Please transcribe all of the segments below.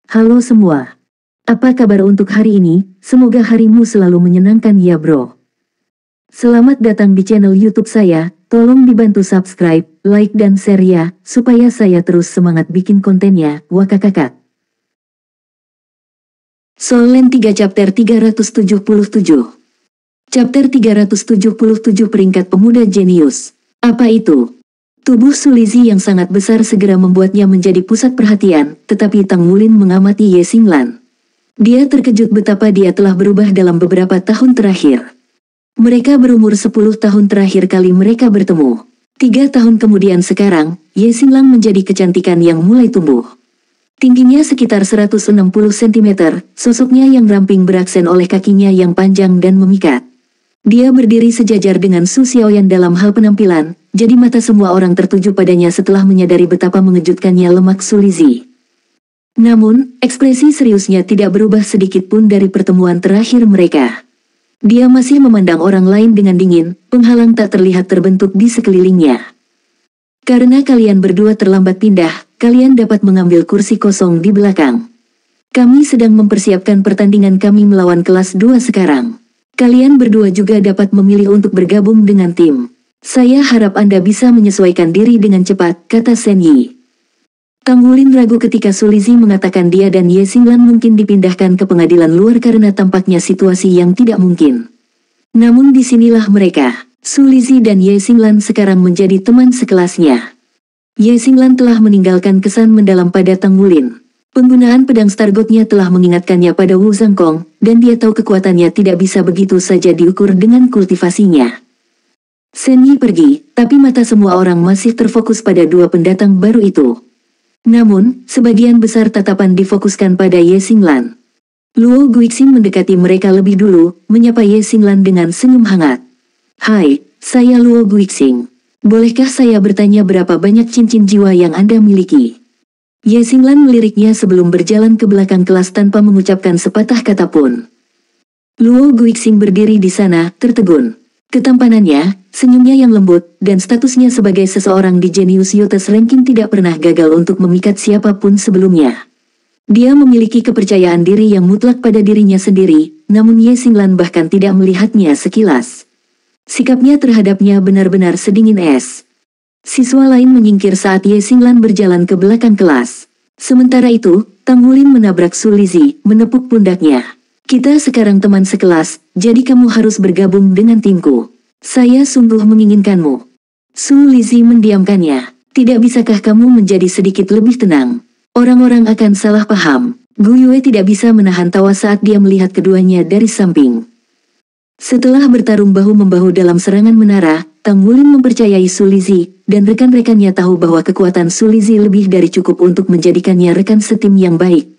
Halo semua. Apa kabar untuk hari ini? Semoga harimu selalu menyenangkan ya bro. Selamat datang di channel YouTube saya. Tolong dibantu subscribe, like dan share ya, supaya saya terus semangat bikin kontennya. Wakakakak. Solen 3 chapter 377. Chapter 377 peringkat pemuda jenius. Apa itu? Tubuh Sulizi yang sangat besar segera membuatnya menjadi pusat perhatian, tetapi Tang Wulin mengamati Ye Xinglan. Dia terkejut betapa dia telah berubah dalam beberapa tahun terakhir. Mereka berumur 10 tahun terakhir kali mereka bertemu. 3 tahun kemudian sekarang, Ye Xinglan menjadi kecantikan yang mulai tumbuh. Tingginya sekitar 160 cm, sosoknya yang ramping beraksen oleh kakinya yang panjang dan memikat. Dia berdiri sejajar dengan Su Xiaoyan dalam hal penampilan, jadi mata semua orang tertuju padanya setelah menyadari betapa mengejutkannya lemak Sulizi. Namun, ekspresi seriusnya tidak berubah sedikit pun dari pertemuan terakhir mereka. Dia masih memandang orang lain dengan dingin, penghalang tak terlihat terbentuk di sekelilingnya. Karena kalian berdua terlambat pindah, kalian dapat mengambil kursi kosong di belakang. Kami sedang mempersiapkan pertandingan kami melawan kelas 2 sekarang. Kalian berdua juga dapat memilih untuk bergabung dengan tim. Saya harap Anda bisa menyesuaikan diri dengan cepat, kata Shen Yi. Tang Wulin ragu ketika Sulizi mengatakan dia dan Ye Xinglan mungkin dipindahkan ke pengadilan luar karena tampaknya situasi yang tidak mungkin. Namun disinilah mereka, Sulizi dan Ye Xinglan sekarang menjadi teman sekelasnya. Ye Xinglan telah meninggalkan kesan mendalam pada Tang Wulin. Penggunaan pedang Stargotnya telah mengingatkannya pada Wu Zhangkong, dan dia tahu kekuatannya tidak bisa begitu saja diukur dengan kultivasinya. Shen Yi pergi, tapi mata semua orang masih terfokus pada dua pendatang baru itu. Namun, sebagian besar tatapan difokuskan pada Ye Xinglan. Luo Guixing mendekati mereka lebih dulu, menyapa Ye Xinglan dengan senyum hangat. Hai, saya Luo Guixing. Bolehkah saya bertanya berapa banyak cincin jiwa yang Anda miliki? Ye Xinglan meliriknya sebelum berjalan ke belakang kelas tanpa mengucapkan sepatah kata pun. Luo Guixing berdiri di sana, tertegun. Ketampanannya, senyumnya yang lembut, dan statusnya sebagai seseorang di Genius Youth Ranking tidak pernah gagal untuk memikat siapapun sebelumnya. Dia memiliki kepercayaan diri yang mutlak pada dirinya sendiri, namun Ye Xinglan bahkan tidak melihatnya sekilas. Sikapnya terhadapnya benar-benar sedingin es. Siswa lain menyingkir saat Ye Xinglan berjalan ke belakang kelas. Sementara itu, Tang Wulin menabrak Sulizi, menepuk pundaknya. Kita sekarang teman sekelas, jadi kamu harus bergabung dengan timku. Saya sungguh menginginkanmu. Sulizi mendiamkannya. Tidak bisakah kamu menjadi sedikit lebih tenang? Orang-orang akan salah paham. Gu Yue tidak bisa menahan tawa saat dia melihat keduanya dari samping. Setelah bertarung bahu-membahu dalam serangan menara, Tang Wulin mempercayai Sulizi, dan rekan-rekannya tahu bahwa kekuatan Sulizi lebih dari cukup untuk menjadikannya rekan setim yang baik.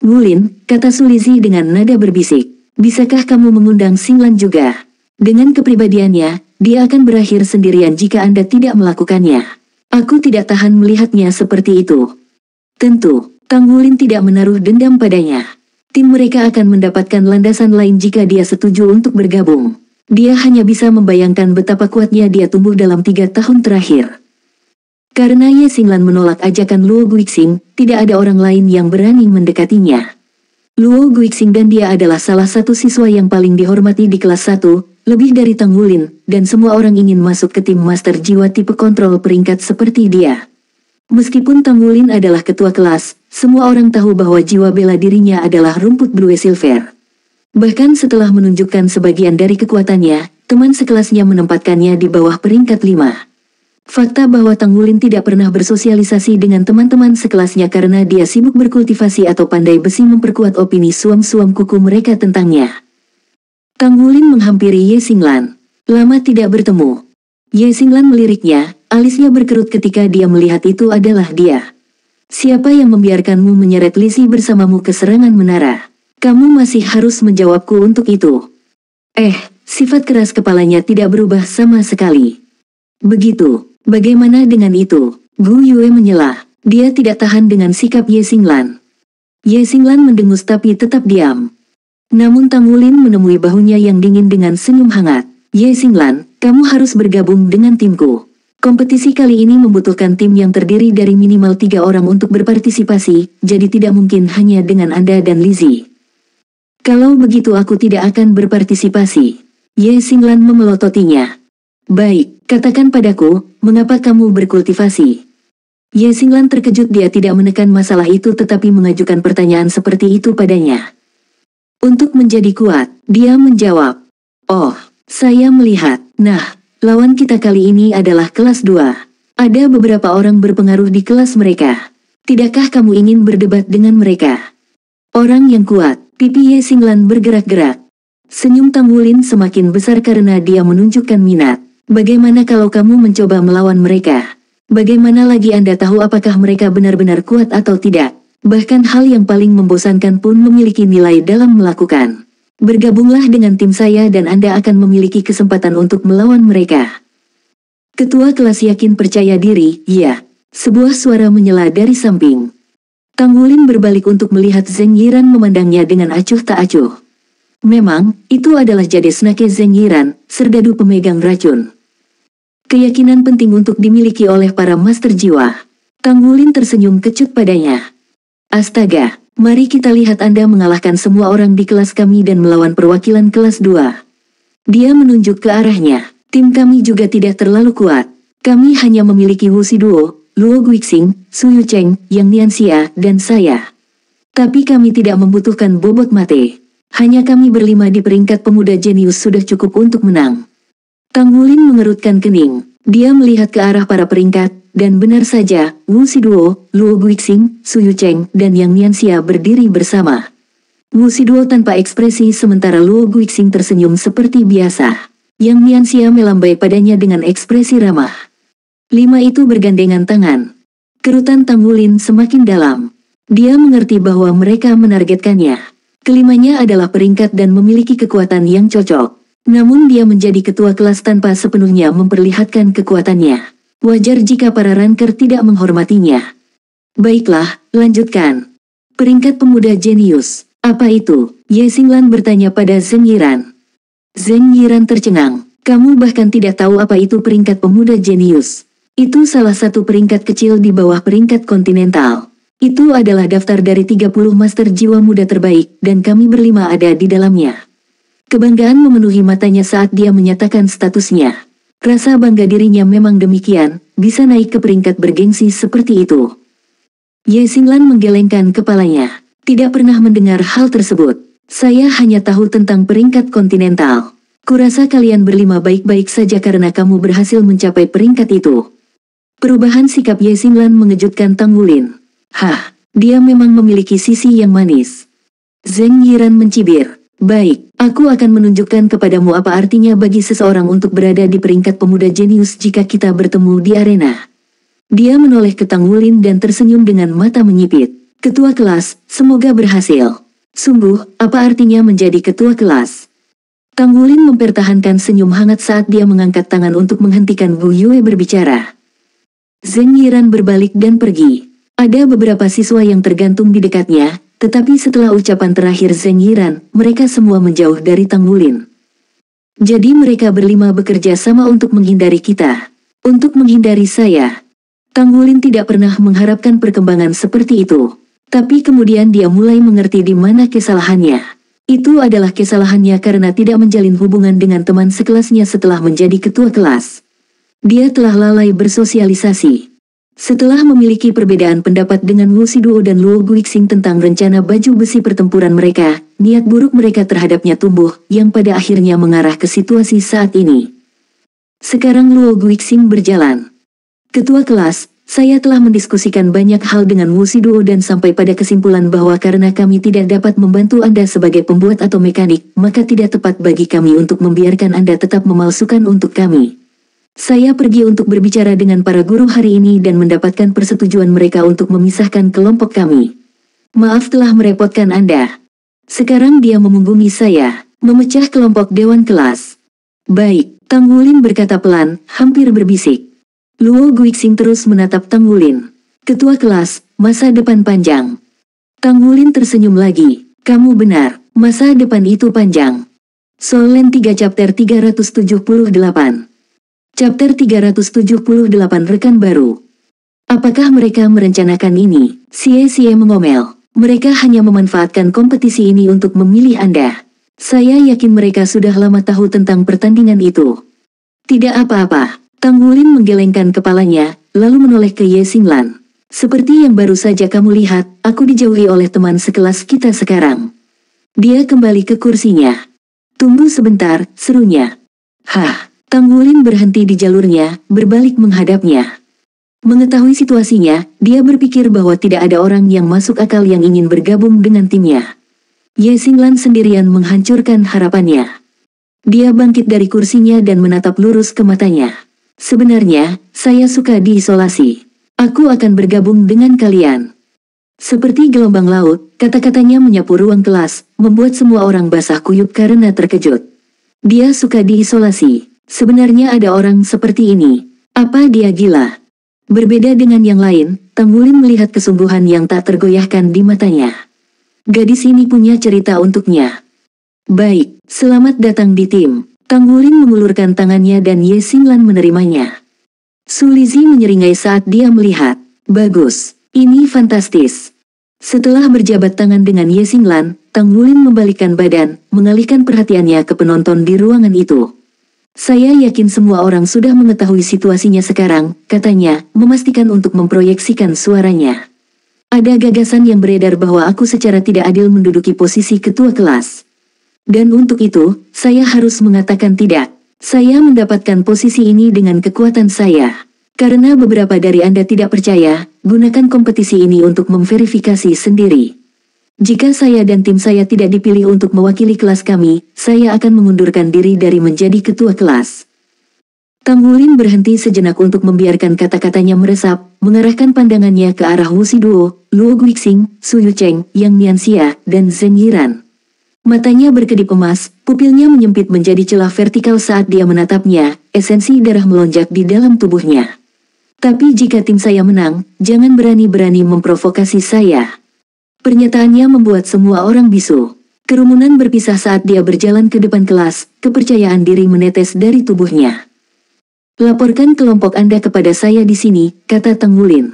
Wulin, kata Sulizi dengan nada berbisik, bisakah kamu mengundang Xinglan juga? Dengan kepribadiannya, dia akan berakhir sendirian jika Anda tidak melakukannya. Aku tidak tahan melihatnya seperti itu. Tentu, Tang Wulin tidak menaruh dendam padanya. Tim mereka akan mendapatkan landasan lain jika dia setuju untuk bergabung. Dia hanya bisa membayangkan betapa kuatnya dia tumbuh dalam 3 tahun terakhir. Karena Ye Xinglan menolak ajakan Luo Guixing, tidak ada orang lain yang berani mendekatinya. Luo Guixing dan dia adalah salah satu siswa yang paling dihormati di kelas 1, lebih dari Tang Wulin, dan semua orang ingin masuk ke tim master jiwa tipe kontrol peringkat seperti dia. Meskipun Tang Wulin adalah ketua kelas, semua orang tahu bahwa jiwa bela dirinya adalah rumput blue silver. Bahkan setelah menunjukkan sebagian dari kekuatannya, teman sekelasnya menempatkannya di bawah peringkat 5. Fakta bahwa Tang Wulin tidak pernah bersosialisasi dengan teman-teman sekelasnya karena dia sibuk berkultivasi atau pandai besi memperkuat opini suam-suam kuku mereka tentangnya. Tang Wulin menghampiri Ye Xinglan. Lama tidak bertemu. Ye Xinglan meliriknya, alisnya berkerut ketika dia melihat itu adalah dia. Siapa yang membiarkanmu menyeret Lisi bersamamu ke serangan menara? Kamu masih harus menjawabku untuk itu. Sifat keras kepalanya tidak berubah sama sekali. Begitu, bagaimana dengan itu? Gu Yue menyela. Dia tidak tahan dengan sikap Ye Xinglan. Ye Xinglan mendengus tapi tetap diam. Namun Tang Wulin menemui bahunya yang dingin dengan senyum hangat. Ye Xinglan, kamu harus bergabung dengan timku. Kompetisi kali ini membutuhkan tim yang terdiri dari minimal 3 orang untuk berpartisipasi, jadi tidak mungkin hanya dengan Anda dan Lizzie. Kalau begitu aku tidak akan berpartisipasi. Ye Xinglan memelototinya. Baik, katakan padaku, mengapa kamu berkultivasi? Ye Xinglan terkejut, dia tidak menekan masalah itu tetapi mengajukan pertanyaan seperti itu padanya. Untuk menjadi kuat, dia menjawab. Oh, saya melihat. Nah, lawan kita kali ini adalah kelas 2. Ada beberapa orang berpengaruh di kelas mereka. Tidakkah kamu ingin berdebat dengan mereka? Orang yang kuat, pipi Ye Xinglan bergerak-gerak. Senyum Tang Wulin semakin besar karena dia menunjukkan minat. Bagaimana kalau kamu mencoba melawan mereka? Bagaimana lagi Anda tahu apakah mereka benar-benar kuat atau tidak? Bahkan hal yang paling membosankan pun memiliki nilai dalam melakukan. Bergabunglah dengan tim saya dan Anda akan memiliki kesempatan untuk melawan mereka. Ketua kelas yakin percaya diri, ya. Sebuah suara menyela dari samping. Tang Wulin berbalik untuk melihat Zheng Yiran memandangnya dengan acuh tak acuh. Memang, itu adalah jade Snake Zheng Yiran, serdadu pemegang racun. Keyakinan penting untuk dimiliki oleh para master jiwa. Tang Wulin tersenyum kecut padanya. Astaga, mari kita lihat Anda mengalahkan semua orang di kelas kami dan melawan perwakilan kelas 2. Dia menunjuk ke arahnya. Tim kami juga tidak terlalu kuat. Kami hanya memiliki Wu Shiduo, Luo Guixing, Su Yucheng, Yang Nianxia, dan saya. Tapi kami tidak membutuhkan bobot mate. Hanya kami berlima di peringkat pemuda jenius sudah cukup untuk menang. Tang Wulin mengerutkan kening. Dia melihat ke arah para peringkat, dan benar saja, Wu Shiduo, Luo Guixing, Su Yucheng, dan Yang Nianxia berdiri bersama. Wu Shiduo tanpa ekspresi sementara Luo Guixing tersenyum seperti biasa. Yang Nianxia melambai padanya dengan ekspresi ramah. 5 itu bergandengan tangan. Kerutan Tang Wulin semakin dalam. Dia mengerti bahwa mereka menargetkannya. Kelimanya adalah peringkat dan memiliki kekuatan yang cocok. Namun dia menjadi ketua kelas tanpa sepenuhnya memperlihatkan kekuatannya. Wajar jika para ranker tidak menghormatinya. Baiklah, lanjutkan. Peringkat pemuda jenius, apa itu? Ye Xinglan bertanya pada Zheng Yiran. Zheng Yiran tercengang. Kamu bahkan tidak tahu apa itu peringkat pemuda jenius. Itu salah satu peringkat kecil di bawah peringkat kontinental. Itu adalah daftar dari 30 master jiwa muda terbaik, dan kami berlima ada di dalamnya. Kebanggaan memenuhi matanya saat dia menyatakan statusnya. Rasa bangga dirinya memang demikian, bisa naik ke peringkat bergengsi seperti itu. Ye Xinglan menggelengkan kepalanya. Tidak pernah mendengar hal tersebut. Saya hanya tahu tentang peringkat kontinental. Kurasa kalian berlima baik-baik saja karena kamu berhasil mencapai peringkat itu. Perubahan sikap Ye Xinglan mengejutkan Tang Wulin. Hah, dia memang memiliki sisi yang manis. Zheng Yiran mencibir. Baik, aku akan menunjukkan kepadamu apa artinya bagi seseorang untuk berada di peringkat pemuda jenius jika kita bertemu di arena. Dia menoleh ke Tang Wulin dan tersenyum dengan mata menyipit. Ketua kelas, semoga berhasil. Sungguh, apa artinya menjadi ketua kelas? Tang Wulin mempertahankan senyum hangat saat dia mengangkat tangan untuk menghentikan Wu Yue berbicara. Zheng Yiran berbalik dan pergi. Ada beberapa siswa yang tergantung di dekatnya, tetapi setelah ucapan terakhir Zheng Yiran, mereka semua menjauh dari Tang Wulin. Jadi mereka berlima bekerja sama untuk menghindari kita. Untuk menghindari saya. Tang Wulin tidak pernah mengharapkan perkembangan seperti itu. Tapi kemudian dia mulai mengerti di mana kesalahannya. Itu adalah kesalahannya karena tidak menjalin hubungan dengan teman sekelasnya setelah menjadi ketua kelas. Dia telah lalai bersosialisasi. Setelah memiliki perbedaan pendapat dengan Wu Shiduo dan Luo Guixing tentang rencana baju besi pertempuran mereka, niat buruk mereka terhadapnya tumbuh, yang pada akhirnya mengarah ke situasi saat ini. Sekarang Luo Guixing berjalan. Ketua kelas, saya telah mendiskusikan banyak hal dengan Wu Shiduo dan sampai pada kesimpulan bahwa karena kami tidak dapat membantu Anda sebagai pembuat atau mekanik, maka tidak tepat bagi kami untuk membiarkan Anda tetap memalsukan untuk kami. Saya pergi untuk berbicara dengan para guru hari ini dan mendapatkan persetujuan mereka untuk memisahkan kelompok kami. Maaf telah merepotkan Anda. Sekarang dia memunggungi saya, memecah kelompok dewan kelas. Baik, Tang Wulin berkata pelan, hampir berbisik. Luo Guixing terus menatap Tang Wulin. Ketua kelas, masa depan panjang. Tang Wulin tersenyum lagi. Kamu benar, masa depan itu panjang. Soul Land 3 Chapter 378. Chapter 378 Rekan Baru. Apakah mereka merencanakan ini? Xie mengomel. Mereka hanya memanfaatkan kompetisi ini untuk memilih Anda. Saya yakin mereka sudah lama tahu tentang pertandingan itu. Tidak apa-apa. Tang Wulin menggelengkan kepalanya, lalu menoleh ke Ye Xinglan. Seperti yang baru saja kamu lihat, aku dijauhi oleh teman sekelas kita sekarang. Dia kembali ke kursinya. Tunggu sebentar, serunya. Hah, Tang Wulin berhenti di jalurnya, berbalik menghadapnya. Mengetahui situasinya, dia berpikir bahwa tidak ada orang yang masuk akal yang ingin bergabung dengan timnya. Ye Xinglan sendirian menghancurkan harapannya. Dia bangkit dari kursinya dan menatap lurus ke matanya. Sebenarnya, saya suka diisolasi. Aku akan bergabung dengan kalian. Seperti gelombang laut, kata-katanya menyapu ruang kelas, membuat semua orang basah kuyup karena terkejut. Dia suka diisolasi. Sebenarnya ada orang seperti ini. Apa dia gila? Berbeda dengan yang lain, Tang Wulin melihat kesungguhan yang tak tergoyahkan di matanya. Gadis ini punya cerita untuknya. Baik, selamat datang di tim. Tang Wulin mengulurkan tangannya dan Ye Xinglan menerimanya. Su Lizhi menyeringai saat dia melihat. Bagus. Ini fantastis. Setelah berjabat tangan dengan Ye Xinglan, Tang Wulin membalikkan badan, mengalihkan perhatiannya ke penonton di ruangan itu. Saya yakin semua orang sudah mengetahui situasinya sekarang, katanya, memastikan untuk memproyeksikan suaranya. Ada gagasan yang beredar bahwa aku secara tidak adil menduduki posisi ketua kelas. Dan untuk itu, saya harus mengatakan tidak. Saya mendapatkan posisi ini dengan kekuatan saya. Karena beberapa dari Anda tidak percaya, gunakan kompetisi ini untuk memverifikasi sendiri. Jika saya dan tim saya tidak dipilih untuk mewakili kelas kami, saya akan mengundurkan diri dari menjadi ketua kelas. Tang Wulin berhenti sejenak untuk membiarkan kata-katanya meresap, mengarahkan pandangannya ke arah Wu Shiduo, Luo Guixing, Su Yucheng, Yang Nianxia, dan Zheng Yiran. Matanya berkedip emas, pupilnya menyempit menjadi celah vertikal saat dia menatapnya, esensi darah melonjak di dalam tubuhnya. Tapi jika tim saya menang, jangan berani-berani memprovokasi saya. Pernyataannya membuat semua orang bisu. Kerumunan berpisah saat dia berjalan ke depan kelas, kepercayaan diri menetes dari tubuhnya. Laporkan kelompok Anda kepada saya di sini, kata Tang Wulin.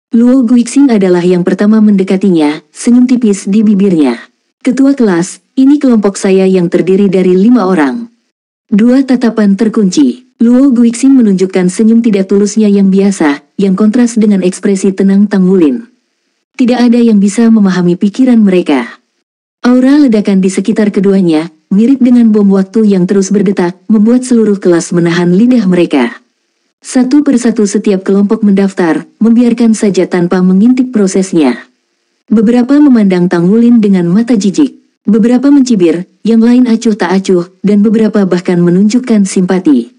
Luo Guixing adalah yang pertama mendekatinya, senyum tipis di bibirnya. Ketua kelas, ini kelompok saya yang terdiri dari 5 orang. 2 tatapan terkunci. Luo Guixing menunjukkan senyum tidak tulusnya yang biasa, yang kontras dengan ekspresi tenang Tang Wulin. Tidak ada yang bisa memahami pikiran mereka. Aura ledakan di sekitar keduanya, mirip dengan bom waktu yang terus berdetak, membuat seluruh kelas menahan lidah mereka. Satu persatu setiap kelompok mendaftar, membiarkan saja tanpa mengintip prosesnya. Beberapa memandang Tang Wulin dengan mata jijik. Beberapa mencibir, yang lain acuh tak acuh, dan beberapa bahkan menunjukkan simpati.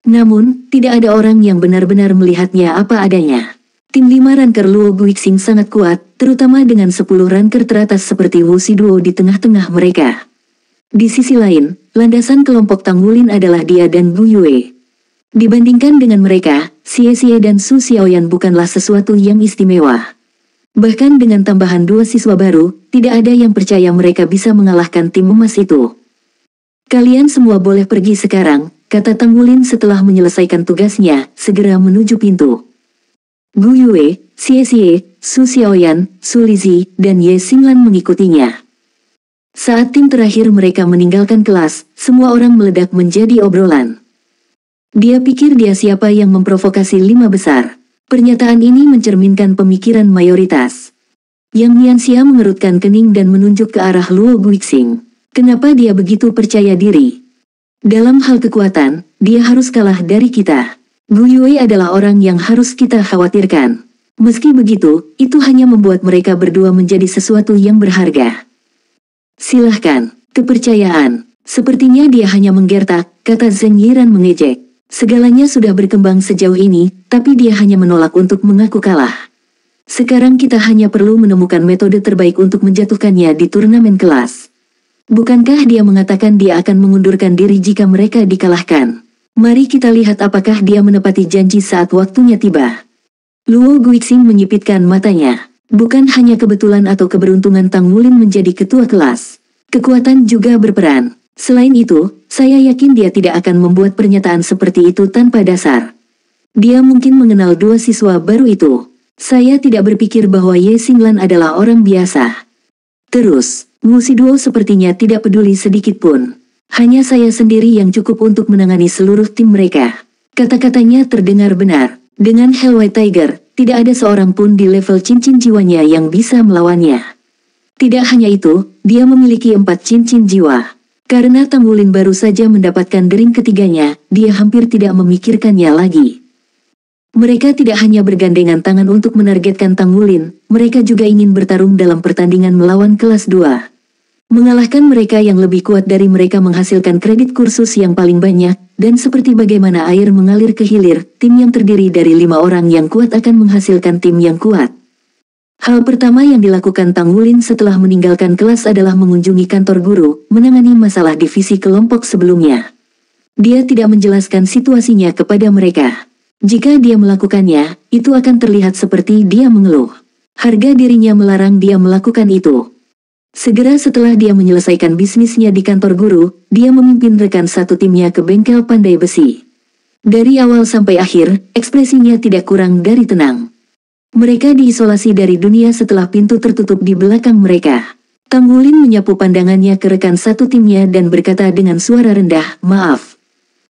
Namun, tidak ada orang yang benar-benar melihatnya apa adanya. Tim 5 ranker Luo Guixing sangat kuat, terutama dengan 10 ranker teratas seperti Wu Shiduo di tengah-tengah mereka. Di sisi lain, landasan kelompok Tang Wulin adalah dia dan Gu Yue. Dibandingkan dengan mereka, Xie dan Su Xiaoyan bukanlah sesuatu yang istimewa. Bahkan dengan tambahan 2 siswa baru, tidak ada yang percaya mereka bisa mengalahkan tim emas itu. Kalian semua boleh pergi sekarang, kata Tang Wulin setelah menyelesaikan tugasnya, segera menuju pintu. Gu Yue, Xie, Su Xiaoyan, Su Lizhi, dan Ye Xinglan mengikutinya. Saat tim terakhir mereka meninggalkan kelas, semua orang meledak menjadi obrolan. Dia pikir dia siapa yang memprovokasi 5 besar. Pernyataan ini mencerminkan pemikiran mayoritas. Yang Nianxia mengerutkan kening dan menunjuk ke arah Luo Guixing. Kenapa dia begitu percaya diri? Dalam hal kekuatan, dia harus kalah dari kita. Gu Yue adalah orang yang harus kita khawatirkan. Meski begitu, itu hanya membuat mereka berdua menjadi sesuatu yang berharga. Silahkan, kepercayaan. Sepertinya dia hanya menggertak, kata Zheng Yiran mengejek. Segalanya sudah berkembang sejauh ini, tapi dia hanya menolak untuk mengaku kalah. Sekarang kita hanya perlu menemukan metode terbaik untuk menjatuhkannya di turnamen kelas. Bukankah dia mengatakan dia akan mengundurkan diri jika mereka dikalahkan? Mari kita lihat apakah dia menepati janji saat waktunya tiba. Luo Guixing menyipitkan matanya. Bukan hanya kebetulan atau keberuntungan Tang Wulin menjadi ketua kelas. Kekuatan juga berperan. Selain itu, saya yakin dia tidak akan membuat pernyataan seperti itu tanpa dasar. Dia mungkin mengenal dua siswa baru itu. Saya tidak berpikir bahwa Ye Xinglan adalah orang biasa. Terus, Musiduo sepertinya tidak peduli sedikit pun. Hanya saya sendiri yang cukup untuk menangani seluruh tim mereka. Kata-katanya terdengar benar. Dengan Hell White Tiger, tidak ada seorang pun di level cincin jiwanya yang bisa melawannya. Tidak hanya itu, dia memiliki 4 cincin jiwa. Karena Tang Wulin baru saja mendapatkan dering ketiganya, dia hampir tidak memikirkannya lagi. Mereka tidak hanya bergandengan tangan untuk menargetkan Tang Wulin, mereka juga ingin bertarung dalam pertandingan melawan kelas 2. Mengalahkan mereka yang lebih kuat dari mereka menghasilkan kredit kursus yang paling banyak, dan seperti bagaimana air mengalir ke hilir, tim yang terdiri dari 5 orang yang kuat akan menghasilkan tim yang kuat. Hal pertama yang dilakukan Tang Wulin setelah meninggalkan kelas adalah mengunjungi kantor guru, menangani masalah divisi kelompok sebelumnya. Dia tidak menjelaskan situasinya kepada mereka. Jika dia melakukannya, itu akan terlihat seperti dia mengeluh. Harga dirinya melarang dia melakukan itu. Segera setelah dia menyelesaikan bisnisnya di kantor guru, dia memimpin rekan satu timnya ke bengkel pandai besi. Dari awal sampai akhir, ekspresinya tidak kurang dari tenang. Mereka diisolasi dari dunia setelah pintu tertutup di belakang mereka. Tang Wulin menyapu pandangannya ke rekan satu timnya dan berkata dengan suara rendah, "Maaf.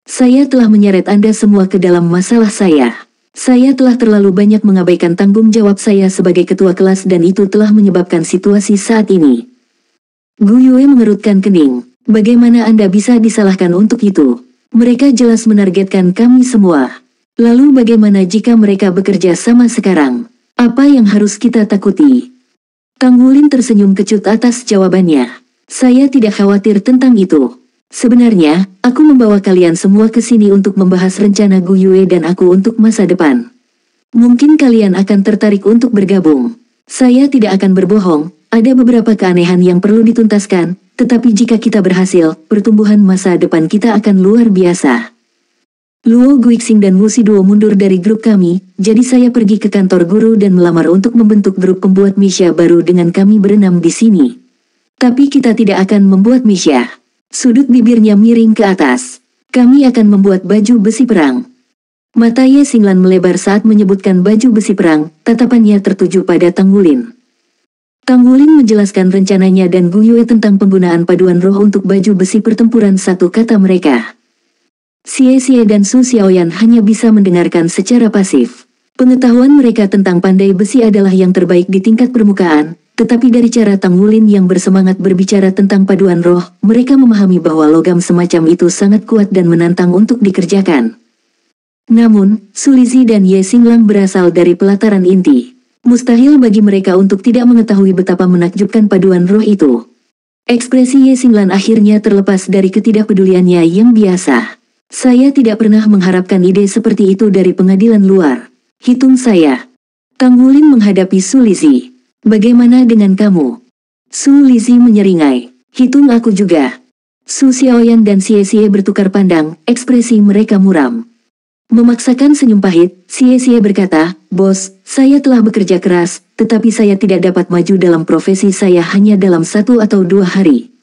Saya telah menyeret Anda semua ke dalam masalah saya. Saya telah terlalu banyak mengabaikan tanggung jawab saya sebagai ketua kelas dan itu telah menyebabkan situasi saat ini." Gu Yue mengerutkan kening. Bagaimana Anda bisa disalahkan untuk itu? Mereka jelas menargetkan kami semua. Lalu bagaimana jika mereka bekerja sama sekarang? Apa yang harus kita takuti? Tang Wulin tersenyum kecut atas jawabannya. Saya tidak khawatir tentang itu. Sebenarnya, aku membawa kalian semua ke sini untuk membahas rencana Gu Yue dan aku untuk masa depan. Mungkin kalian akan tertarik untuk bergabung. Saya tidak akan berbohong, ada beberapa keanehan yang perlu dituntaskan, tetapi jika kita berhasil, pertumbuhan masa depan kita akan luar biasa. Luo Guixing dan Musiduo mundur dari grup kami, jadi saya pergi ke kantor guru dan melamar untuk membentuk grup pembuat misya baru dengan kami berenam di sini. Tapi kita tidak akan membuat misya. Sudut bibirnya miring ke atas. Kami akan membuat baju besi perang. Mata Ye Xinglan melebar saat menyebutkan baju besi perang, tatapannya tertuju pada Tang Wulin. Tang Wulin menjelaskan rencananya dan Gu Yue tentang penggunaan paduan roh untuk baju besi pertempuran. Satu kata mereka. Xie Xie dan Su Xiaoyan hanya bisa mendengarkan secara pasif. Pengetahuan mereka tentang pandai besi adalah yang terbaik di tingkat permukaan, tetapi dari cara Tang Wulin yang bersemangat berbicara tentang paduan roh, mereka memahami bahwa logam semacam itu sangat kuat dan menantang untuk dikerjakan. Namun, Su Lizhi dan Ye Xinglan berasal dari pelataran inti. Mustahil bagi mereka untuk tidak mengetahui betapa menakjubkan paduan roh itu. Ekspresi Ye Xinglan akhirnya terlepas dari ketidakpeduliannya yang biasa. Saya tidak pernah mengharapkan ide seperti itu dari pengadilan luar. Hitung saya. Tang Wulin menghadapi Su Lizhi. Bagaimana dengan kamu? Su Lizhi menyeringai. Hitung aku juga. Su Xiaoyan dan Xie Xie bertukar pandang, ekspresi mereka muram. Memaksakan senyum pahit, Xie Xie berkata, "Bos, saya telah bekerja keras, tetapi saya tidak dapat maju dalam profesi saya hanya dalam 1 atau 2 hari.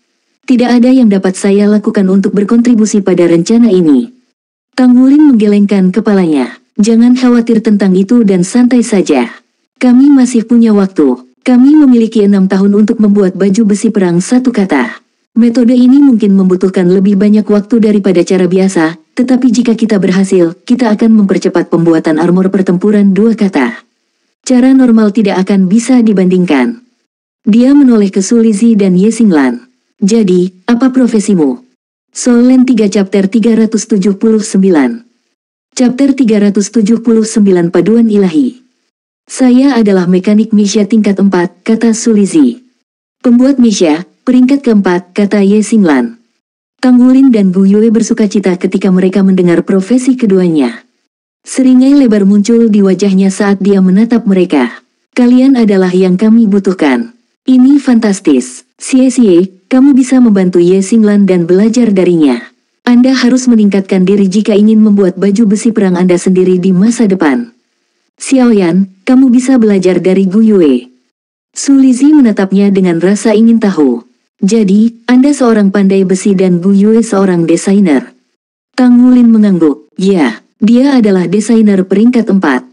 Tidak ada yang dapat saya lakukan untuk berkontribusi pada rencana ini." Tang Wulin menggelengkan kepalanya. "Jangan khawatir tentang itu dan santai saja. Kami masih punya waktu. Kami memiliki 6 tahun untuk membuat baju besi perang." Satu kata. Metode ini mungkin membutuhkan lebih banyak waktu daripada cara biasa, tetapi jika kita berhasil, kita akan mempercepat pembuatan armor pertempuran. 2 kata. Cara normal tidak akan bisa dibandingkan. Dia menoleh ke Su Lizhi dan Ye Xinglan. "Jadi, apa profesimu?" Solen 3 Chapter 379. Chapter 379 Paduan Ilahi. "Saya adalah mekanik misya tingkat 4, kata Su Lizhi. "Pembuat misya, peringkat keempat," kata Ye Xinglan. Tang Wulin dan Gu Yue bersukacita ketika mereka mendengar profesi keduanya. Seringai lebar muncul di wajahnya saat dia menatap mereka. "Kalian adalah yang kami butuhkan. Ini fantastis. Xie Xie, kamu bisa membantu Ye Xinglan dan belajar darinya. Anda harus meningkatkan diri jika ingin membuat baju besi perang Anda sendiri di masa depan. Xiaoyan, kamu bisa belajar dari Gu Yue." Su Lizhi menatapnya dengan rasa ingin tahu. Jadi, Anda seorang pandai besi dan Bu Yue seorang desainer. Tang Wulin mengangguk. Ya, dia adalah desainer peringkat 4.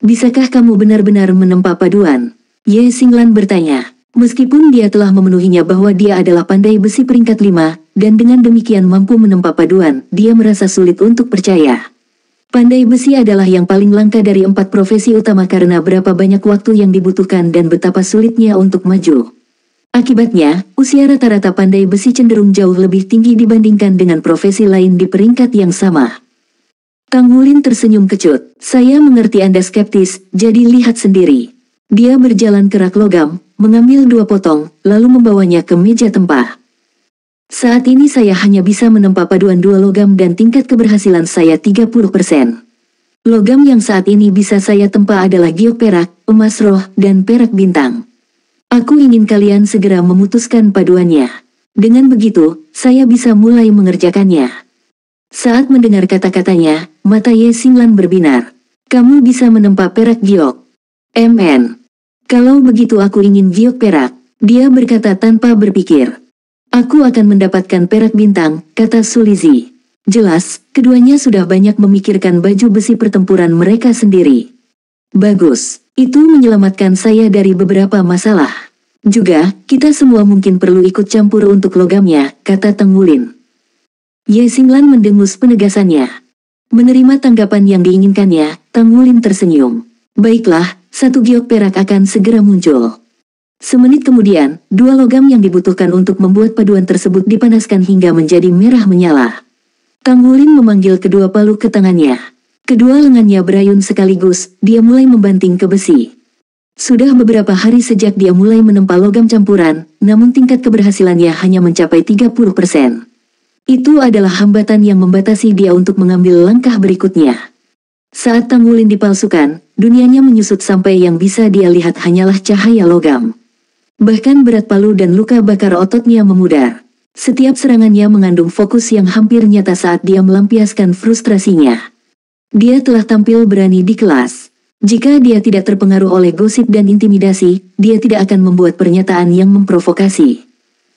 Bisakah kamu benar-benar menempa paduan? Ye Xinglan bertanya. Meskipun dia telah memenuhinya bahwa dia adalah pandai besi peringkat 5, dan dengan demikian mampu menempa paduan, dia merasa sulit untuk percaya. Pandai besi adalah yang paling langka dari 4 profesi utama karena berapa banyak waktu yang dibutuhkan dan betapa sulitnya untuk maju. Akibatnya, usia rata-rata pandai besi cenderung jauh lebih tinggi dibandingkan dengan profesi lain di peringkat yang sama. Tang Wulin tersenyum kecut. Saya mengerti Anda skeptis, jadi lihat sendiri. Dia berjalan ke rak logam, mengambil 2 potong, lalu membawanya ke meja tempah. Saat ini saya hanya bisa menempa paduan 2 logam dan tingkat keberhasilan saya 30%. Logam yang saat ini bisa saya tempa adalah giok perak, emas roh, dan perak bintang. Aku ingin kalian segera memutuskan paduannya. Dengan begitu, saya bisa mulai mengerjakannya. Saat mendengar kata-katanya, mata Ye Xinglan berbinar. Kamu bisa menempa perak giok. MN. Kalau begitu aku ingin giok perak, dia berkata tanpa berpikir. Aku akan mendapatkan perak bintang, kata Sulizi. Jelas, keduanya sudah banyak memikirkan baju besi pertempuran mereka sendiri. Bagus, itu menyelamatkan saya dari beberapa masalah. Juga, kita semua mungkin perlu ikut campur untuk logamnya, kata Tang Wulin. Ye Xinglan mendengus penegasannya. Menerima tanggapan yang diinginkannya, Tang Wulin tersenyum. Baiklah, 1 giok perak akan segera muncul. Semenit kemudian, 2 logam yang dibutuhkan untuk membuat paduan tersebut dipanaskan hingga menjadi merah menyala. Tang Wulin memanggil kedua palu ke tangannya. Kedua lengannya berayun sekaligus, dia mulai membanting ke besi. Sudah beberapa hari sejak dia mulai menempa logam campuran, namun tingkat keberhasilannya hanya mencapai 30%. Itu adalah hambatan yang membatasi dia untuk mengambil langkah berikutnya. Saat Tang Wulin dipalsukan, dunianya menyusut sampai yang bisa dia lihat hanyalah cahaya logam. Bahkan berat palu dan luka bakar ototnya memudar. Setiap serangannya mengandung fokus yang hampir nyata saat dia melampiaskan frustrasinya. Dia telah tampil berani di kelas. Jika dia tidak terpengaruh oleh gosip dan intimidasi, dia tidak akan membuat pernyataan yang memprovokasi.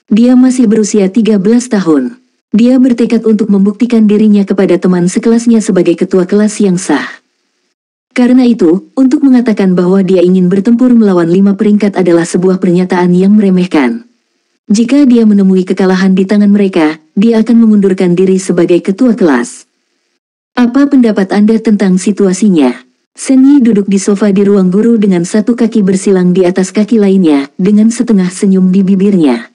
Dia masih berusia 13 tahun. Dia bertekad untuk membuktikan dirinya kepada teman sekelasnya sebagai ketua kelas yang sah. Karena itu, untuk mengatakan bahwa dia ingin bertempur melawan 5 peringkat adalah sebuah pernyataan yang meremehkan. Jika dia menemui kekalahan di tangan mereka, dia akan mengundurkan diri sebagai ketua kelas. Apa pendapat Anda tentang situasinya? Sen Yi duduk di sofa di ruang guru dengan 1 kaki bersilang di atas kaki lainnya, dengan setengah senyum di bibirnya.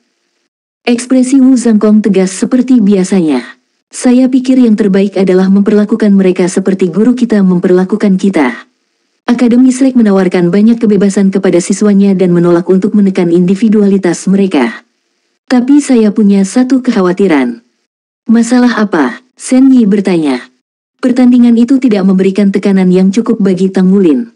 Ekspresi Wu Zhangkong tegas seperti biasanya. Saya pikir yang terbaik adalah memperlakukan mereka seperti guru kita memperlakukan kita. Akademi Shrek menawarkan banyak kebebasan kepada siswanya dan menolak untuk menekan individualitas mereka. Tapi saya punya satu kekhawatiran. Masalah apa? Sen Yi bertanya. Pertandingan itu tidak memberikan tekanan yang cukup bagi Tang Wulin.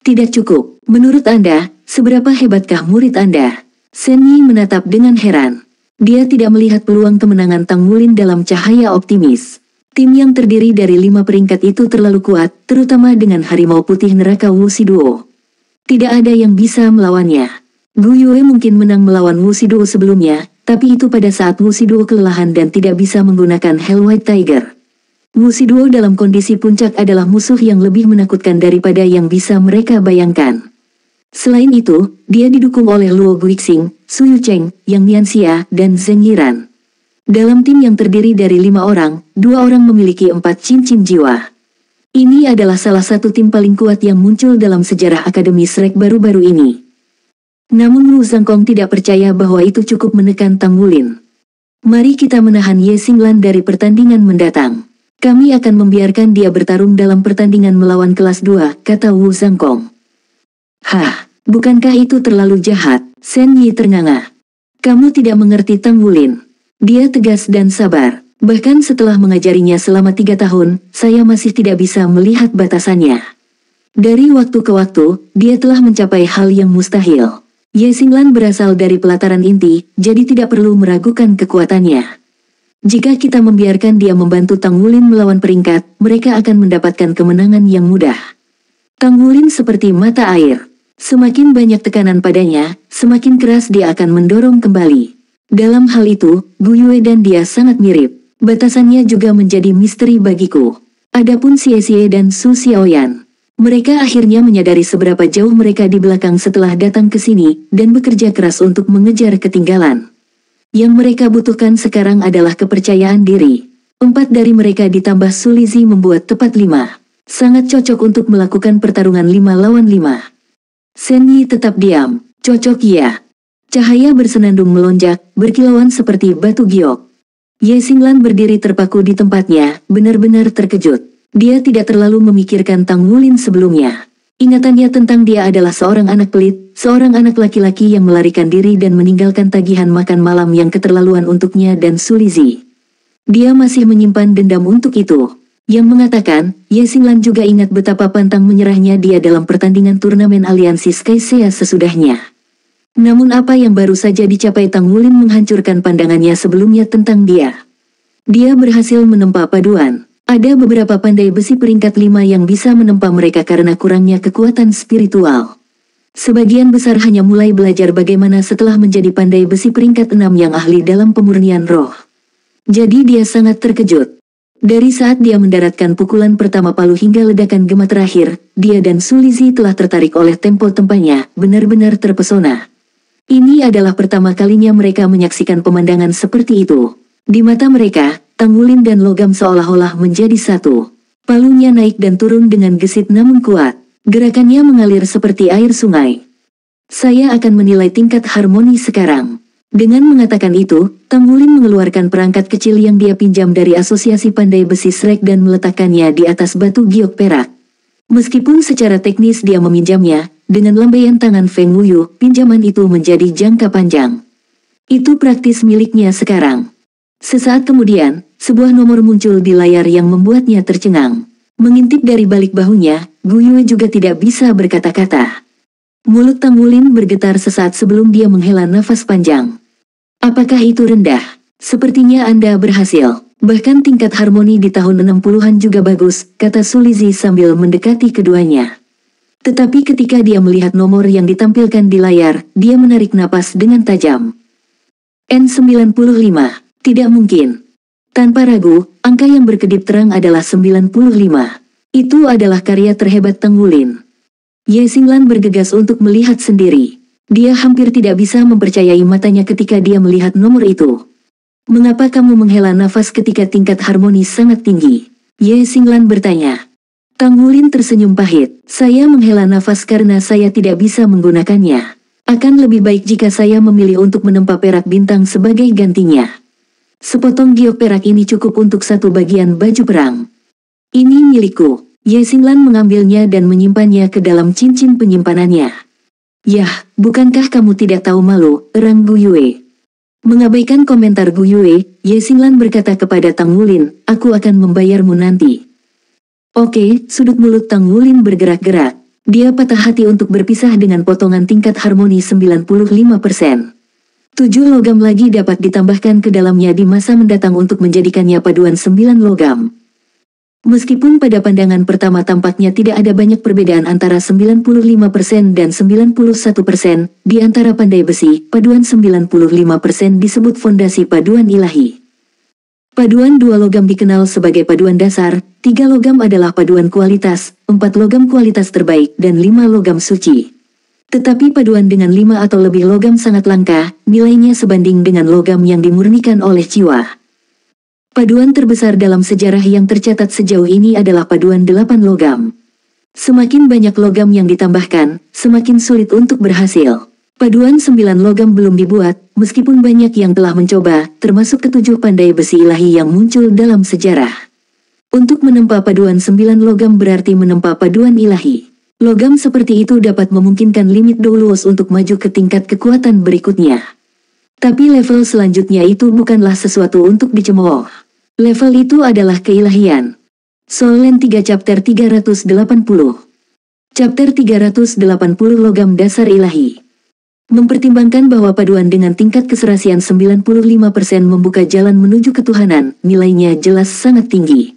Tidak cukup. Menurut Anda, seberapa hebatkah murid Anda? Sen Yi menatap dengan heran. Dia tidak melihat peluang kemenangan Tang Wulin dalam cahaya optimis. Tim yang terdiri dari 5 peringkat itu terlalu kuat, terutama dengan harimau putih neraka Wu Shiduo. Tidak ada yang bisa melawannya. Gu Yue mungkin menang melawan Wu Shiduo sebelumnya, tapi itu pada saat Wu Shiduo kelelahan dan tidak bisa menggunakan Hell White Tiger. Wu Shiduo dalam kondisi puncak adalah musuh yang lebih menakutkan daripada yang bisa mereka bayangkan. Selain itu, dia didukung oleh Luo Guixing, Su Yucheng, Yang Nianxia, dan Zheng Yiran. Dalam tim yang terdiri dari 5 orang, 2 orang memiliki 4 cincin jiwa. Ini adalah salah satu tim paling kuat yang muncul dalam sejarah Akademi Shrek baru-baru ini. Namun Wu Zhangkong tidak percaya bahwa itu cukup menekan Tang Wulin. Mari kita menahan Ye Xinglan dari pertandingan mendatang. Kami akan membiarkan dia bertarung dalam pertandingan melawan kelas 2, kata Wu Zhangkong. Hah, bukankah itu terlalu jahat? Sen Yi ternganga. Kamu tidak mengerti Tang Wulin. Dia tegas dan sabar. Bahkan setelah mengajarinya selama 3 tahun, saya masih tidak bisa melihat batasannya. Dari waktu ke waktu, dia telah mencapai hal yang mustahil. Ye Xinglan berasal dari pelataran inti, jadi tidak perlu meragukan kekuatannya. Jika kita membiarkan dia membantu Tang Wulin melawan peringkat, mereka akan mendapatkan kemenangan yang mudah. Tang Wulin seperti mata air. Semakin banyak tekanan padanya, semakin keras dia akan mendorong kembali. Dalam hal itu, Gu Yue dan dia sangat mirip. Batasannya juga menjadi misteri bagiku. Adapun Xie Xie dan Su Xiaoyan, mereka akhirnya menyadari seberapa jauh mereka di belakang setelah datang ke sini dan bekerja keras untuk mengejar ketinggalan. Yang mereka butuhkan sekarang adalah kepercayaan diri. 4 dari mereka ditambah Su Lizi membuat tepat 5. Sangat cocok untuk melakukan pertarungan 5 lawan 5. Shen Yi tetap diam. Cocok ya. Cahaya bersenandung melonjak, berkilauan seperti batu giok. Ye Xinglan berdiri terpaku di tempatnya, benar-benar terkejut. Dia tidak terlalu memikirkan Tang Wulin sebelumnya. Ingatannya tentang dia adalah seorang anak pelit, seorang anak laki-laki yang melarikan diri dan meninggalkan tagihan makan malam yang keterlaluan untuknya dan Su Lizi. Dia masih menyimpan dendam untuk itu. Yang mengatakan, Ye Xinglan juga ingat betapa pantang menyerahnya dia dalam pertandingan turnamen aliansi Skysia sesudahnya. Namun apa yang baru saja dicapai Tang Wulin menghancurkan pandangannya sebelumnya tentang dia. Dia berhasil menempa paduan. Ada beberapa pandai besi peringkat 5 yang bisa menempa mereka karena kurangnya kekuatan spiritual. Sebagian besar hanya mulai belajar bagaimana setelah menjadi pandai besi peringkat 6 yang ahli dalam pemurnian roh. Jadi dia sangat terkejut. Dari saat dia mendaratkan pukulan pertama palu hingga ledakan gema terakhir, dia dan Su Lizi telah tertarik oleh tempo tempanya, benar-benar terpesona. Ini adalah pertama kalinya mereka menyaksikan pemandangan seperti itu. Di mata mereka, Tang Wulin dan logam seolah-olah menjadi satu. Palunya naik dan turun dengan gesit namun kuat. Gerakannya mengalir seperti air sungai. Saya akan menilai tingkat harmoni sekarang. Dengan mengatakan itu, Tang Wulin mengeluarkan perangkat kecil yang dia pinjam dari Asosiasi Pandai Besi Shrek dan meletakkannya di atas batu giok perak. Meskipun secara teknis dia meminjamnya, dengan lambaian tangan Feng Wuyu, pinjaman itu menjadi jangka panjang. Itu praktis miliknya sekarang. Sesaat kemudian, sebuah nomor muncul di layar yang membuatnya tercengang. Mengintip dari balik bahunya, Gu Yue juga tidak bisa berkata-kata. Mulut Tang Wulin bergetar sesaat sebelum dia menghela nafas panjang. Apakah itu rendah? Sepertinya Anda berhasil. Bahkan tingkat harmoni di tahun 60-an juga bagus, kata Su Lizi sambil mendekati keduanya. Tetapi ketika dia melihat nomor yang ditampilkan di layar, dia menarik napas dengan tajam. N95, tidak mungkin. Tanpa ragu, angka yang berkedip terang adalah 95. Itu adalah karya terhebat Tang Wulin. Ye Xinglan bergegas untuk melihat sendiri. Dia hampir tidak bisa mempercayai matanya ketika dia melihat nomor itu. Mengapa kamu menghela nafas ketika tingkat harmoni sangat tinggi? Ye Xinglan bertanya. Tang Wulin tersenyum pahit. Saya menghela nafas karena saya tidak bisa menggunakannya. Akan lebih baik jika saya memilih untuk menempa perak bintang sebagai gantinya. Sepotong giok perak ini cukup untuk satu bagian baju perang. Ini milikku. Ye Xinglan mengambilnya dan menyimpannya ke dalam cincin penyimpanannya. Yah, bukankah kamu tidak tahu malu, erang Gu Yue? Mengabaikan komentar Gu Yue, Ye Xinglan berkata kepada Tang Wulin, aku akan membayarmu nanti. Oke, sudut mulut Tang Wulin bergerak-gerak. Dia patah hati untuk berpisah dengan potongan tingkat harmoni 95%. 7 logam lagi dapat ditambahkan ke dalamnya di masa mendatang untuk menjadikannya paduan 9 logam. Meskipun pada pandangan pertama tampaknya tidak ada banyak perbedaan antara 95% dan 91%, di antara pandai besi, paduan 95% disebut fondasi paduan ilahi. Paduan 2 logam dikenal sebagai paduan dasar, 3 logam adalah paduan kualitas, 4 logam kualitas terbaik, dan 5 logam suci. Tetapi paduan dengan 5 atau lebih logam sangat langka, nilainya sebanding dengan logam yang dimurnikan oleh jiwa. Paduan terbesar dalam sejarah yang tercatat sejauh ini adalah paduan 8 logam. Semakin banyak logam yang ditambahkan, semakin sulit untuk berhasil. Paduan 9 logam belum dibuat, meskipun banyak yang telah mencoba, termasuk ke-7 pandai besi ilahi yang muncul dalam sejarah. Untuk menempa paduan 9 logam berarti menempa paduan ilahi. Logam seperti itu dapat memungkinkan limit Doulos untuk maju ke tingkat kekuatan berikutnya. Tapi level selanjutnya itu bukanlah sesuatu untuk dicemooh. Level itu adalah keilahian. Solen 3 Chapter 380. Chapter 380 Logam Dasar Ilahi. Mempertimbangkan bahwa paduan dengan tingkat keserasian 95% membuka jalan menuju ketuhanan, nilainya jelas sangat tinggi.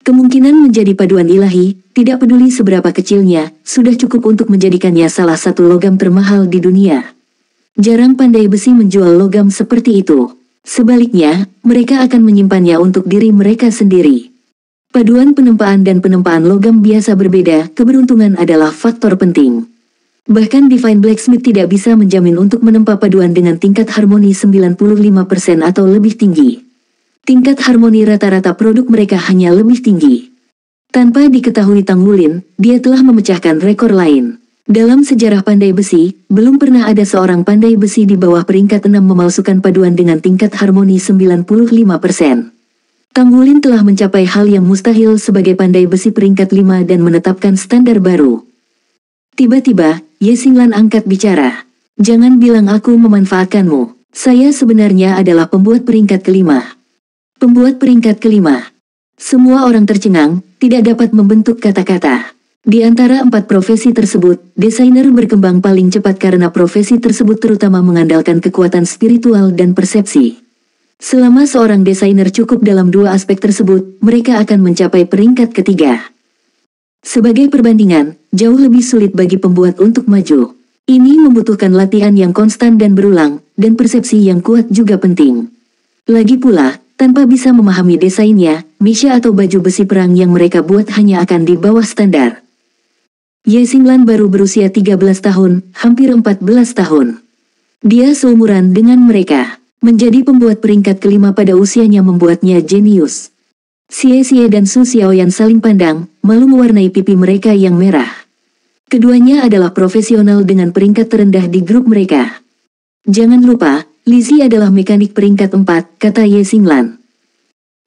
Kemungkinan menjadi paduan ilahi, tidak peduli seberapa kecilnya, sudah cukup untuk menjadikannya salah satu logam termahal di dunia. Jarang pandai besi menjual logam seperti itu. Sebaliknya, mereka akan menyimpannya untuk diri mereka sendiri. Paduan penempaan dan penempaan logam biasa berbeda, keberuntungan adalah faktor penting. Bahkan Divine Blacksmith tidak bisa menjamin untuk menempa paduan dengan tingkat harmoni 95% atau lebih tinggi. Tingkat harmoni rata-rata produk mereka hanya lebih tinggi. Tanpa diketahui Tang Wulin, dia telah memecahkan rekor lain. Dalam sejarah pandai besi, belum pernah ada seorang pandai besi di bawah peringkat 6 memalsukan paduan dengan tingkat harmoni 95%. Tang Wulin telah mencapai hal yang mustahil sebagai pandai besi peringkat 5 dan menetapkan standar baru. Tiba-tiba, Ye Xinglan angkat bicara. Jangan bilang aku memanfaatkanmu. Saya sebenarnya adalah pembuat peringkat kelima. Pembuat peringkat kelima. Semua orang tercengang, tidak dapat membentuk kata-kata. Di antara 4 profesi tersebut, desainer berkembang paling cepat karena profesi tersebut terutama mengandalkan kekuatan spiritual dan persepsi. Selama seorang desainer cukup dalam 2 aspek tersebut, mereka akan mencapai peringkat ketiga. Sebagai perbandingan, jauh lebih sulit bagi pembuat untuk maju. Ini membutuhkan latihan yang konstan dan berulang, dan persepsi yang kuat juga penting. Lagi pula, tanpa bisa memahami desainnya, misha atau baju besi perang yang mereka buat hanya akan di bawah standar. Ye Xinglan baru berusia 13 tahun, hampir 14 tahun. Dia seumuran dengan mereka. Menjadi pembuat peringkat kelima pada usianya membuatnya jenius. Xie Xie dan Su Xiaoyan saling pandang, malu mewarnai pipi mereka yang merah. Keduanya adalah profesional dengan peringkat terendah di grup mereka. Jangan lupa, Lizzie adalah mekanik peringkat 4, kata Ye Xinglan.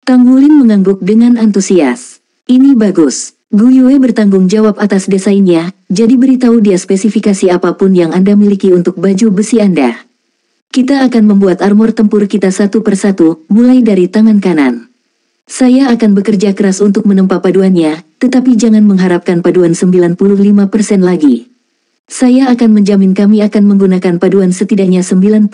Tang Wulin mengangguk dengan antusias. Ini bagus. Gu Yue bertanggung jawab atas desainnya, jadi beritahu dia spesifikasi apapun yang Anda miliki untuk baju besi Anda. Kita akan membuat armor tempur kita satu persatu, mulai dari tangan kanan. Saya akan bekerja keras untuk menempa paduannya, tetapi jangan mengharapkan paduan 95% lagi. Saya akan menjamin kami akan menggunakan paduan setidaknya 90%.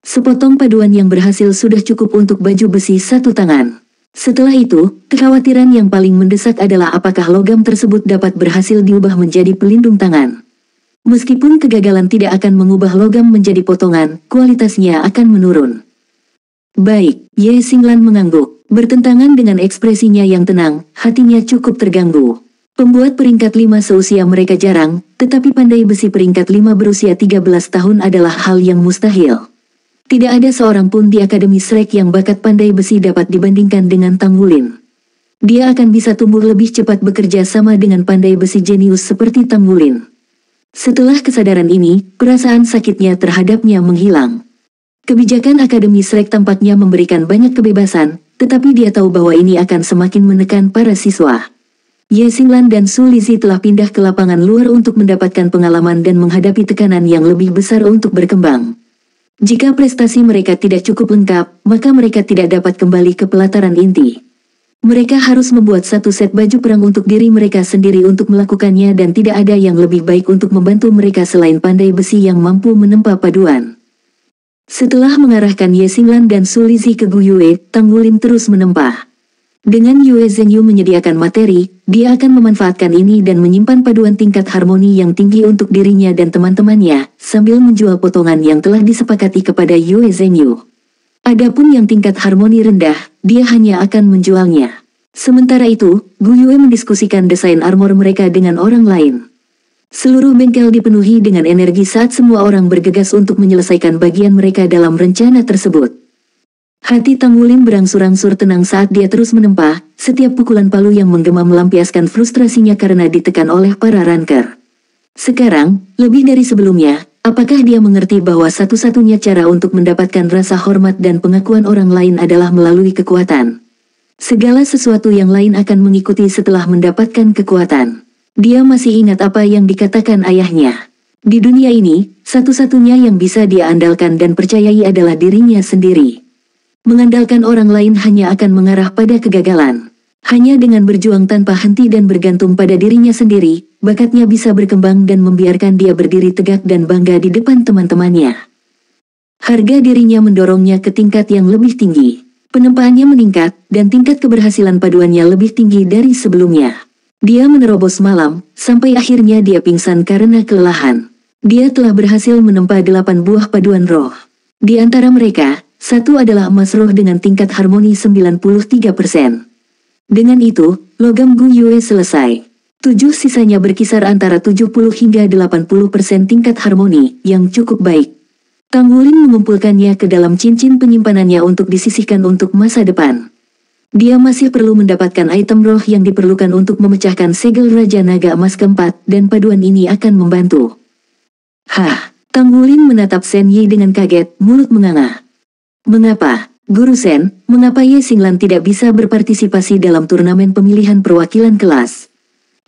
Sepotong paduan yang berhasil sudah cukup untuk baju besi satu tangan. Setelah itu, kekhawatiran yang paling mendesak adalah apakah logam tersebut dapat berhasil diubah menjadi pelindung tangan. Meskipun kegagalan tidak akan mengubah logam menjadi potongan, kualitasnya akan menurun. Baik, Ye Xinglan mengangguk, bertentangan dengan ekspresinya yang tenang, hatinya cukup terganggu. Pembuat peringkat 5 seusia mereka jarang, tetapi pandai besi peringkat 5 berusia 13 tahun adalah hal yang mustahil. Tidak ada seorang pun di Akademi Shrek yang bakat pandai besi dapat dibandingkan dengan Tang Wulin. Dia akan bisa tumbuh lebih cepat bekerja sama dengan pandai besi jenius seperti Tang Wulin. Setelah kesadaran ini, perasaan sakitnya terhadapnya menghilang. Kebijakan Akademi Shrek tampaknya memberikan banyak kebebasan, tetapi dia tahu bahwa ini akan semakin menekan para siswa. Ye Xinglan dan Su Lizzie telah pindah ke lapangan luar untuk mendapatkan pengalaman dan menghadapi tekanan yang lebih besar untuk berkembang. Jika prestasi mereka tidak cukup lengkap, maka mereka tidak dapat kembali ke pelataran inti. Mereka harus membuat satu set baju perang untuk diri mereka sendiri untuk melakukannya dan tidak ada yang lebih baik untuk membantu mereka selain pandai besi yang mampu menempa paduan. Setelah mengarahkan Ye Xinglan dan Su Lizzie ke Gu Yue, Tang Wulin terus menempa. Dengan Yue Zhenyu menyediakan materi, dia akan memanfaatkan ini dan menyimpan paduan tingkat harmoni yang tinggi untuk dirinya dan teman-temannya, sambil menjual potongan yang telah disepakati kepada Yue Zhenyu. Adapun yang tingkat harmoni rendah, dia hanya akan menjualnya. Sementara itu, Gu Yue mendiskusikan desain armor mereka dengan orang lain. Seluruh bengkel dipenuhi dengan energi saat semua orang bergegas untuk menyelesaikan bagian mereka dalam rencana tersebut. Hati Tang Wulin berangsur-angsur tenang saat dia terus menempa, setiap pukulan palu yang menggema melampiaskan frustrasinya karena ditekan oleh para ranker. Sekarang, lebih dari sebelumnya, apakah dia mengerti bahwa satu-satunya cara untuk mendapatkan rasa hormat dan pengakuan orang lain adalah melalui kekuatan? Segala sesuatu yang lain akan mengikuti setelah mendapatkan kekuatan. Dia masih ingat apa yang dikatakan ayahnya. Di dunia ini, satu-satunya yang bisa dia andalkan dan percayai adalah dirinya sendiri. Mengandalkan orang lain hanya akan mengarah pada kegagalan. Hanya dengan berjuang tanpa henti dan bergantung pada dirinya sendiri, bakatnya bisa berkembang dan membiarkan dia berdiri tegak dan bangga di depan teman-temannya. Harga dirinya mendorongnya ke tingkat yang lebih tinggi. Penempaannya meningkat, dan tingkat keberhasilan paduannya lebih tinggi dari sebelumnya. Dia menerobos malam, sampai akhirnya dia pingsan karena kelelahan. Dia telah berhasil menempa 8 buah paduan roh. Di antara mereka, satu adalah emas roh dengan tingkat harmoni 93%. Dengan itu, logam Gu Yue selesai. 7 sisanya berkisar antara 70 hingga 80% tingkat harmoni, yang cukup baik. Tang Wulin mengumpulkannya ke dalam cincin penyimpanannya untuk disisihkan untuk masa depan. Dia masih perlu mendapatkan item roh yang diperlukan untuk memecahkan segel Raja Naga Emas keempat, dan paduan ini akan membantu. Hah, Tang Wulin menatap Shen Yi dengan kaget, mulut menganga. Mengapa, Guru Shen, mengapa Ye Xinglan tidak bisa berpartisipasi dalam turnamen pemilihan perwakilan kelas?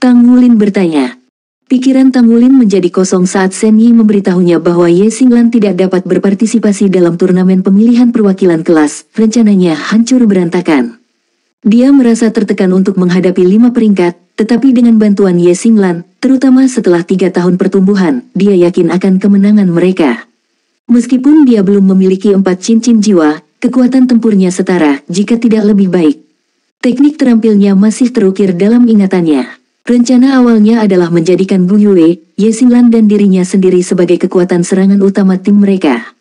Tang Wulin bertanya. Pikiran Tang Wulin menjadi kosong saat Shen Yi memberitahunya bahwa Ye Xinglan tidak dapat berpartisipasi dalam turnamen pemilihan perwakilan kelas, rencananya hancur berantakan. Dia merasa tertekan untuk menghadapi 5 peringkat, tetapi dengan bantuan Ye Xinglan, terutama setelah 3 tahun pertumbuhan, dia yakin akan kemenangan mereka. Meskipun dia belum memiliki 4 cincin jiwa, kekuatan tempurnya setara, jika tidak lebih baik. Teknik terampilnya masih terukir dalam ingatannya. Rencana awalnya adalah menjadikan Gu Yue, Ye Xinglan dan dirinya sendiri sebagai kekuatan serangan utama tim mereka.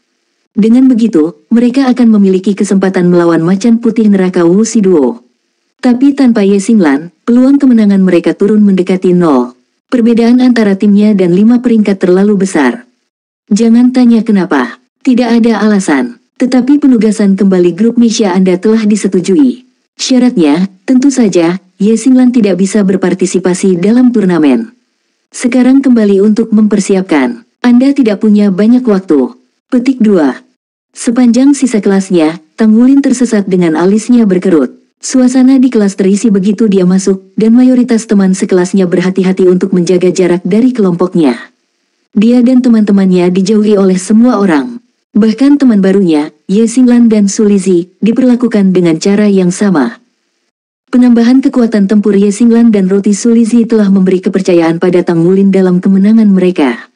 Dengan begitu, mereka akan memiliki kesempatan melawan macan putih neraka Wu Si Duo. Tapi tanpa Ye Xinglan, peluang kemenangan mereka turun mendekati 0. Perbedaan antara timnya dan 5 peringkat terlalu besar. Jangan tanya kenapa, tidak ada alasan. Tetapi penugasan kembali grup Misha Anda telah disetujui. Syaratnya, tentu saja, Ye Xinglan tidak bisa berpartisipasi dalam turnamen. Sekarang kembali untuk mempersiapkan. Anda tidak punya banyak waktu. Petik 2. Sepanjang sisa kelasnya, Tang Wulin tersesat dengan alisnya berkerut. Suasana di kelas terisi begitu dia masuk, dan mayoritas teman sekelasnya berhati-hati untuk menjaga jarak dari kelompoknya. Dia dan teman-temannya dijauhi oleh semua orang. Bahkan teman barunya, Ye Xinglan dan Su Lizhi, diperlakukan dengan cara yang sama. Penambahan kekuatan tempur Ye Xinglan dan Roti Su Lizhi telah memberi kepercayaan pada Tang Wulin dalam kemenangan mereka.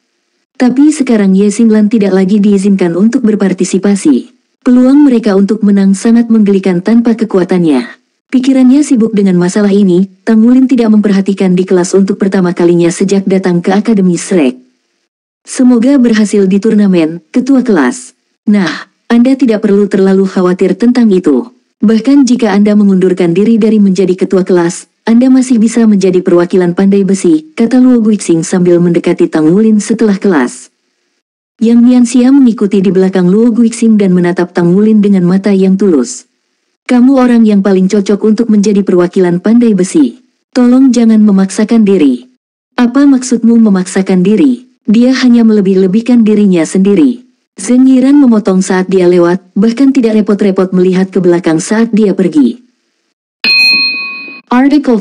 Tapi sekarang Ye Xinglan tidak lagi diizinkan untuk berpartisipasi. Peluang mereka untuk menang sangat menggelikan tanpa kekuatannya. Pikirannya sibuk dengan masalah ini, Tang Wulin tidak memperhatikan di kelas untuk pertama kalinya sejak datang ke Akademi Shrek. Semoga berhasil di turnamen, ketua kelas. Nah, Anda tidak perlu terlalu khawatir tentang itu. Bahkan jika Anda mengundurkan diri dari menjadi ketua kelas, Anda masih bisa menjadi perwakilan pandai besi, kata Luo Guixing sambil mendekati Tang Wulin setelah kelas. Yang Nianxia mengikuti di belakang Luo Guixing dan menatap Tang Wulin dengan mata yang tulus. Kamu orang yang paling cocok untuk menjadi perwakilan pandai besi. Tolong jangan memaksakan diri. Apa maksudmu memaksakan diri? Dia hanya melebih-lebihkan dirinya sendiri. Zheng Yiran memotong saat dia lewat, bahkan tidak repot-repot melihat ke belakang saat dia pergi. Artikel